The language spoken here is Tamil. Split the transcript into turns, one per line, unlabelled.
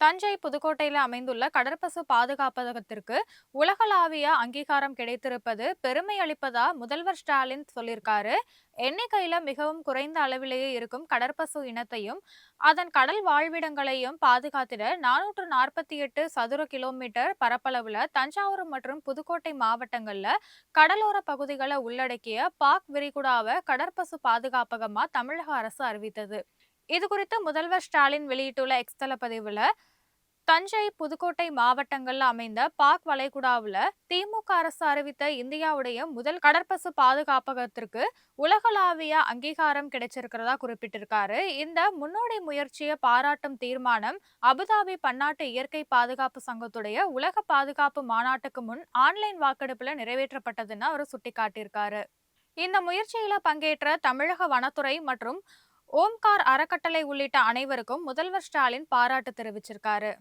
தஞ்சை புதுக்கோட்டையில அமைந்துள்ள கடற்பசு பாதுகாப்பகத்திற்கு உலகளாவிய அங்கீகாரம் கிடைத்திருப்பது பெருமை அளிப்பதா முதல்வர் ஸ்டாலின் சொல்லியிருக்காரு. எண்ணிக்கையில மிகவும் குறைந்த அளவிலேயே இருக்கும் கடற்பசு இனத்தையும் அதன் கடல் வாழ்விடங்களையும் பாதுகாத்திட 448 சதுர கிலோமீட்டர் பரப்பளவுல தஞ்சாவூர் மற்றும் புதுக்கோட்டை மாவட்டங்கள்ல கடலோர பகுதிகளை உள்ளடக்கிய பாக் விரிகுடாவை கடற்பசு பாதுகாப்பகமா தமிழக அரசு அறிவித்தது. இது குறித்து முதல்வர் ஸ்டாலின் வெளியிட்டுள்ள எக்ஸ் தள பதிவுல, தஞ்சை புதுக்கோட்டை மாவட்டங்கள்ல அமைந்த பாக் வளைகுடாவுல திமுக அரசு அறிவித்த இந்தியாவுடைய முதல் கடற்பசு பாதுகாப்பகத்திற்கு உலகளாவிய அங்கீகாரம் கிடைச்சிருக்கிறதா குறிப்பிட்டிருக்காரு. இந்த முன்னோடி முயற்சியை பாராட்டும் தீர்மானம் அபுதாபி பன்னாட்டு இயற்கை பாதுகாப்பு சங்கத்துடைய உலக பாதுகாப்பு மாநாட்டுக்கு முன் ஆன்லைன் வாக்கெடுப்புல நிறைவேற்றப்பட்டதுன்னு அவர் சுட்டிக்காட்டியிருக்காரு. இந்த முயற்சியில பங்கேற்ற தமிழக வனத்துறை மற்றும் ஓம்கார் அறக்கட்டளை உள்ளிட்ட அனைவருக்கும் முதல்வர் ஸ்டாலின் பாராட்டு தெரிவிச்சிருக்காரு.